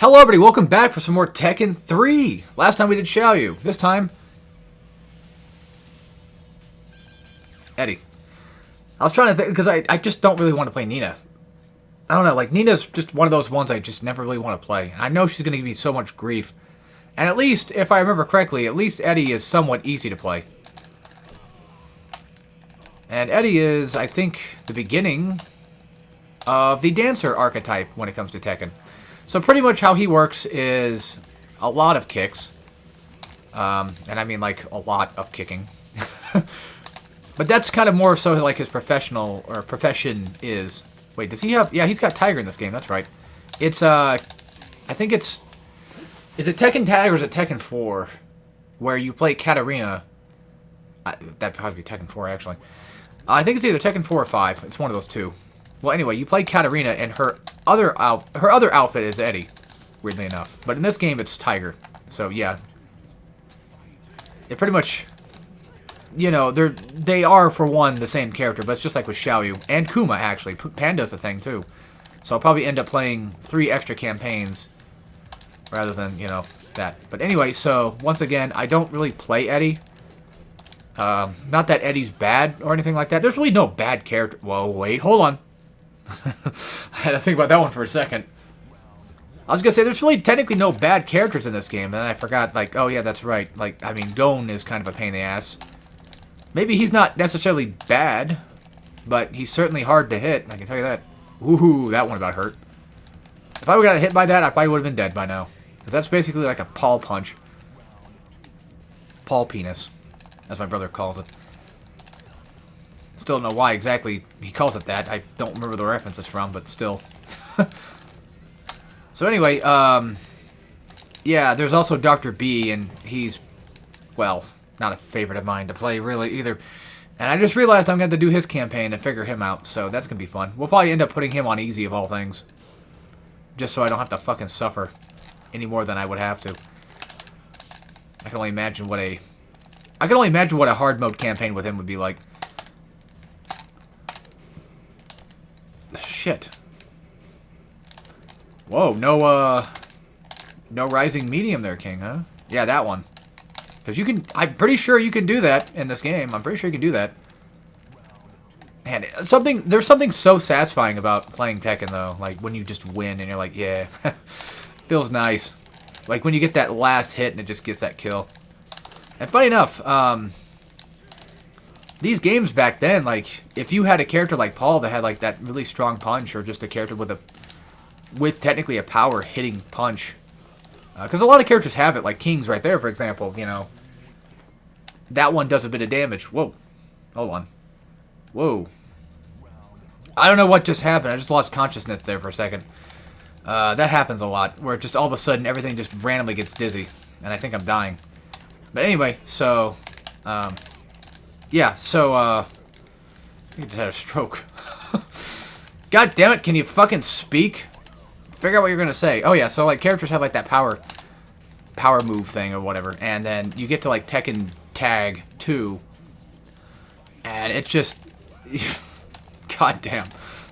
Hello everybody, welcome back for some more Tekken 3. Last time we did Xiaoyu. This time, Eddie. I was trying to think, because I just don't really want to play Nina. I don't know, like Nina's just one of those ones I just never really want to play. I know she's going to give me so much grief. And at least, if I remember correctly, at least Eddie is somewhat easy to play. And Eddie is, I think, the beginning of the dancer archetype when it comes to Tekken. So pretty much how he works is a lot of kicks. And I mean like a lot of kicking. But that's kind of more so like his professional or profession is. Wait, does he have... Yeah, he's got Tiger in this game, that's right. It's, I think it's... Is it Tekken Tag or is it Tekken 4? Where you play Katarina. That'd probably be Tekken 4, actually. I think it's either Tekken 4 or 5. It's one of those two. Well, anyway, you play Katarina, and her other outfit is Eddie, weirdly enough. But in this game, it's Tiger. So, yeah. It pretty much... You know, they are, for one, the same character, but it's just like with Xiaoyu. And Kuma, actually. Panda's the thing, too. So I'll probably end up playing 3 extra campaigns rather than, you know, that. But anyway, so, once again, I don't really play Eddie. Not that Eddie's bad or anything like that. There's really no bad character. Whoa, wait, hold on. I had to think about that one for a second. I was gonna say, there's really technically no bad characters in this game, and then I forgot, like, oh yeah, that's right. Like, I mean, Gon is kind of a pain in the ass. Maybe he's not necessarily bad, but he's certainly hard to hit, I can tell you that. Ooh, that one about hurt. If I would have got hit by that, I probably would have been dead by now. Because that's basically like a paw punch. Paw penis, as my brother calls it. Still don't know why exactly he calls it that. I don't remember the reference it's from, but still. So anyway, yeah, there's also Dr. B, and he's, well, not a favorite of mine to play, really, either. And I just realized I'm going to have to do his campaign and figure him out, so that's going to be fun. We'll probably end up putting him on easy, of all things. Just so I don't have to fucking suffer any more than I would have to. I can only imagine what a hard mode campaign with him would be like. Shit. Whoa, no rising medium there, King, huh? Yeah, that one. Because you can, I'm pretty sure you can do that in this game. I'm pretty sure you can do that. Man, there's something so satisfying about playing Tekken, though. Like, when you just win and you're like, yeah, feels nice. Like, when you get that last hit and it just gets that kill. And funny enough, these games back then, like, if you had a character like Paul that had, like, that really strong punch, or just a character with technically a power hitting punch, because a lot of characters have it, like King's right there, for example, you know, that one does a bit of damage. Whoa. Hold on. Whoa. I don't know what just happened. I just lost consciousness there for a second. That happens a lot, where just all of a sudden everything just randomly gets dizzy, and I think I'm dying. But anyway, so, yeah, so, I just had a stroke. God damn it, can you fucking speak? Figure out what you're gonna say. Oh yeah, so like characters have like that power move thing or whatever, and then you get to like Tekken Tag 2, and it's just, god damn,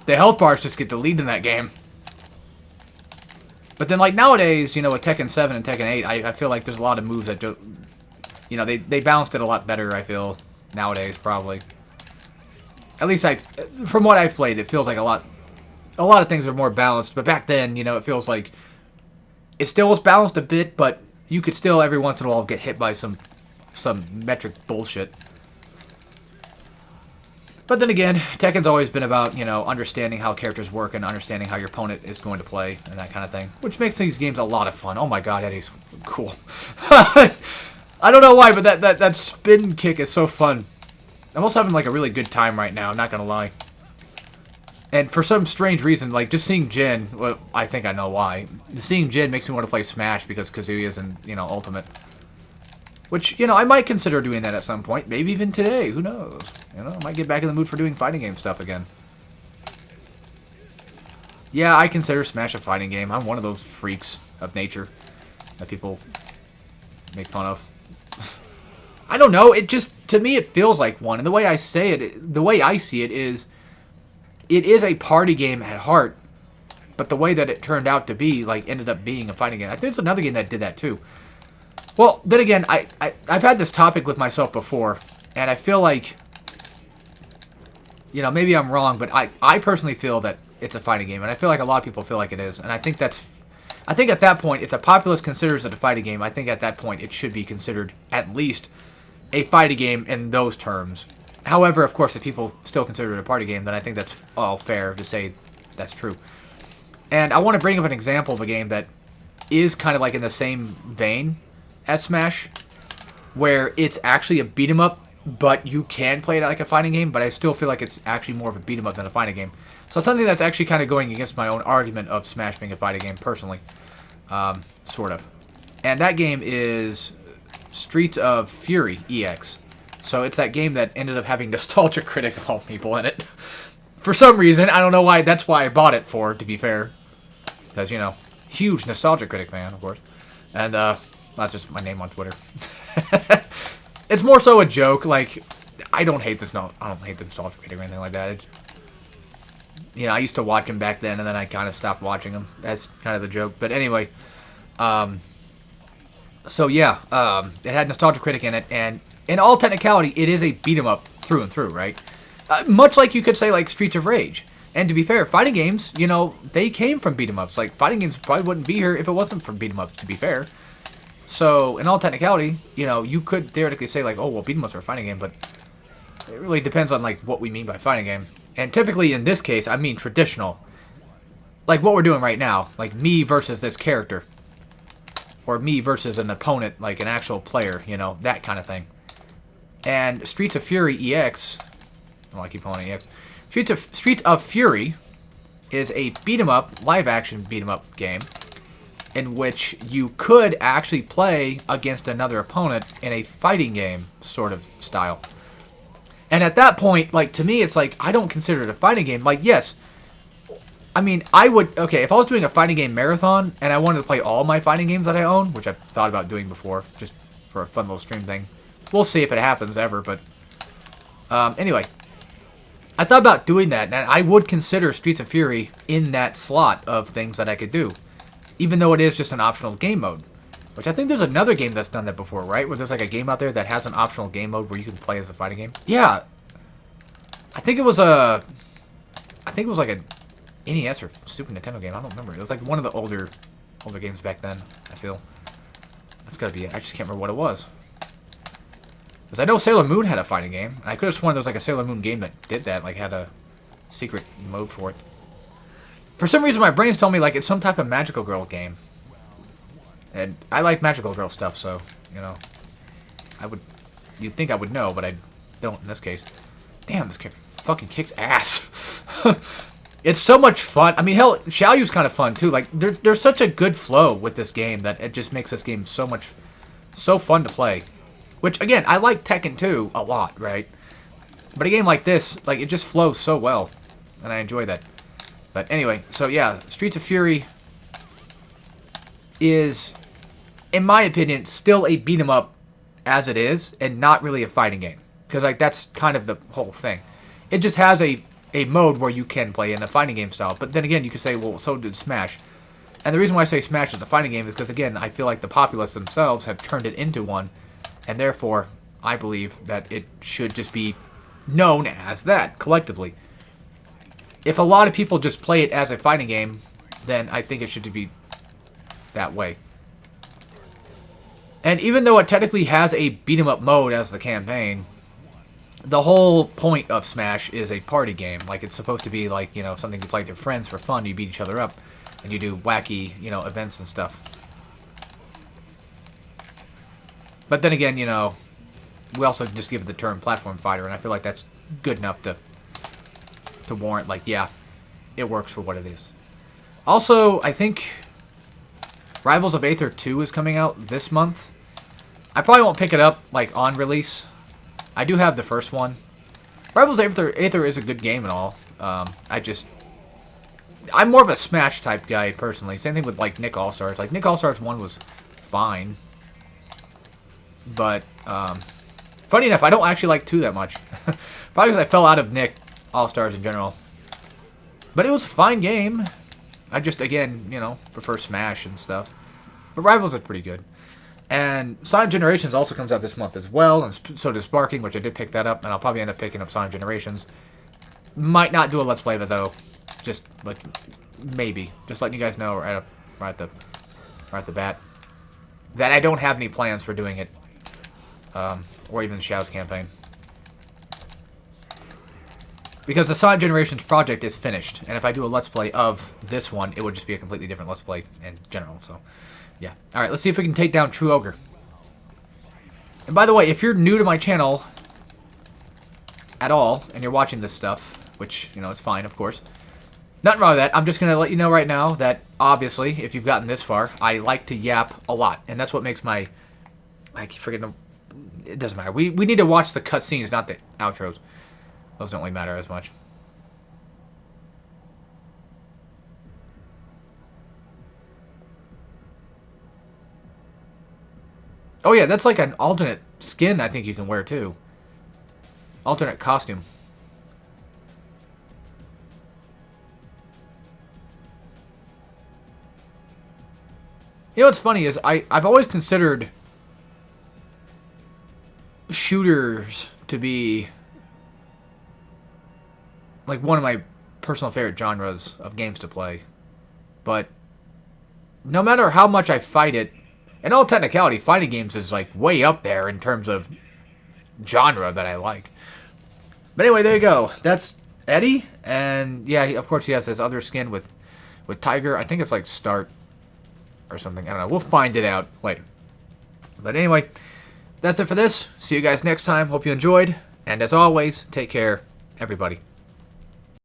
the health bars just get deleted in that game. But then like nowadays, you know, with Tekken 7 and Tekken 8, I feel like there's a lot of moves that do, you know, they balanced it a lot better, I feel, nowadays, probably. At least from what I've played, it feels like a lot of things are more balanced. But back then, you know, it feels like it still was balanced a bit, but you could still every once in a while get hit by some metric bullshit. But then again, Tekken's always been about, you know, understanding how characters work and understanding how your opponent is going to play and that kind of thing, which makes these games a lot of fun. Oh my god, Eddie's cool. I don't know why, but that spin kick is so fun. I'm also having like a really good time right now, I'm not gonna lie. And for some strange reason, like just seeing Jin, well, I think I know why. Seeing Jin makes me want to play Smash because Kazuya's in, you know, Ultimate. Which, you know, I might consider doing that at some point. Maybe even today, who knows? You know, I might get back in the mood for doing fighting game stuff again. Yeah, I consider Smash a fighting game. I'm one of those freaks of nature that people make fun of. I don't know, it just, to me it feels like one. And the way I say it, the way I see it is a party game at heart, but the way that it turned out to be, like, ended up being a fighting game. I think there's another game that did that too. Well, then again, I've had this topic with myself before, and I feel like, you know, maybe I'm wrong, but I personally feel that it's a fighting game, and I feel like a lot of people feel like it is, and I think at that point, if the populace considers it a fighting game, I think at that point it should be considered at least a fighting game in those terms. However, of course, if people still consider it a party game, then I think that's all fair to say that's true. And I want to bring up an example of a game that is kind of like in the same vein as Smash, where it's actually a beat 'em up, but you can play it like a fighting game, but I still feel like it's actually more of a beat 'em up than a fighting game. So something that's actually kind of going against my own argument of Smash being a fighting game, personally. Sort of. And that game is Streets of Fury EX. So it's that game that ended up having Nostalgia Critic of all people in it. For some reason, I don't know why, that's why I bought it for, to be fair. Because, you know, huge Nostalgia Critic fan, of course. And, that's just my name on Twitter. It's more so a joke. Like, I don't hate the Nostalgia Critic or anything like that. It's, you know, I used to watch him back then, and then I kind of stopped watching him. That's kind of the joke. But anyway, so yeah, it had Nostalgia Critic in it, and in all technicality, it is a beat 'em up through and through, right? Much like you could say, like, Streets of Rage. And to be fair, fighting games, you know, they came from beat 'em ups. Like, fighting games probably wouldn't be here if it wasn't for beat 'em ups, to be fair. So, in all technicality, you know, you could theoretically say, like, oh, well, beat 'em ups are a fighting game, but it really depends on, like, what we mean by fighting game. And typically, in this case, I mean traditional. Like what we're doing right now. Like me versus this character. Or me versus an opponent, like an actual player, you know, that kind of thing. And Streets of Fury EX... Oh, I keep calling it EX. Streets of Fury is a beat-em-up, live-action beat-em-up game in which you could actually play against another opponent in a fighting game sort of style. And at that point, like, to me, it's like, I don't consider it a fighting game. Like, yes, I mean, I would, okay, if I was doing a fighting game marathon and I wanted to play all my fighting games that I own, which I've thought about doing before, just for a fun little stream thing. We'll see if it happens ever, but anyway. I thought about doing that, and I would consider Streets of Fury in that slot of things that I could do. Even though it is just an optional game mode. Which I think there's another game that's done that before, right? Where there's like a game out there that has an optional game mode where you can play as a fighting game. Yeah. I think it was like a NES or Super Nintendo game. I don't remember. It was like one of the older games back then, I feel. That's gotta be it. I just can't remember what it was. Because I know Sailor Moon had a fighting game. And I could have sworn there was like a Sailor Moon game that did that. Like had a secret mode for it. For some reason my brain's telling me like it's some type of Magical Girl game. And I like Magical Girl stuff, so, you know. You'd think I would know, but I don't in this case. Damn, this character fucking kicks ass. It's so much fun. I mean, hell, Xiaoyu's kind of fun, too. Like, there's such a good flow with this game that it just makes this game so fun to play. Which, again, I like Tekken 2 a lot, right? But a game like this, like, it just flows so well. And I enjoy that. But anyway, so yeah, Streets of Fury is, in my opinion, still a beat-em-up as it is, and not really a fighting game. Because, like, that's kind of the whole thing. It just has a mode where you can play in a fighting game style. But then again, you could say, well, so did Smash. And the reason why I say Smash is a fighting game is because, again, I feel like the populace themselves have turned it into one. And therefore, I believe that it should just be known as that, collectively. If a lot of people just play it as a fighting game, then I think it should be that way. And even though it technically has a beat-em-up mode as the campaign, the whole point of Smash is a party game. Like, it's supposed to be like, you know, something you play with your friends for fun. You beat each other up, and you do wacky, you know, events and stuff. But then again, you know, we also just give it the term platform fighter, and I feel like that's good enough to warrant, like, yeah, it works for what it is. Also, I think Rivals of Aether 2 is coming out this month. I probably won't pick it up, like, on release. I do have the first one. Rivals of Aether is a good game and all. I'm more of a Smash type guy, personally. Same thing with, like, Nick All-Stars. Like, Nick All-Stars 1 was fine. But, funny enough, I don't actually like 2 that much. Probably because I fell out of Nick All-Stars in general. But it was a fine game. I just, again, you know, prefer Smash and stuff. But Rivals is pretty good. And Sonic Generations also comes out this month as well, and so does Sparking, which I did pick that up, and I'll probably end up picking up Sonic Generations. Might not do a Let's Play of it, though. Just, like, maybe. Just letting you guys know right at the bat. That I don't have any plans for doing it. Or even the Shadows campaign. Because the Sonic Generations project is finished, and if I do a Let's Play of this one, it would just be a completely different Let's Play in general, so... yeah. Alright, let's see if we can take down True Ogre. And by the way, if you're new to my channel at all, and you're watching this stuff, which, you know, it's fine, of course. Nothing wrong with that. I'm just going to let you know right now that, obviously, if you've gotten this far, I like to yap a lot. And that's what makes my... I keep forgetting... It doesn't matter. We need to watch the cutscenes, not the outros. Those don't really matter as much. Oh yeah, that's like an alternate skin I think you can wear too. Alternate costume. You know what's funny is I've always considered shooters to be like one of my personal favorite genres of games to play. But no matter how much I fight it, in all technicality, fighting games is like way up there in terms of genre that I like. But anyway, there you go. That's Eddie, and yeah, of course he has this other skin with Tiger. I think it's like Start or something. I don't know. We'll find it out later. But anyway, that's it for this. See you guys next time. Hope you enjoyed, and as always, take care, everybody.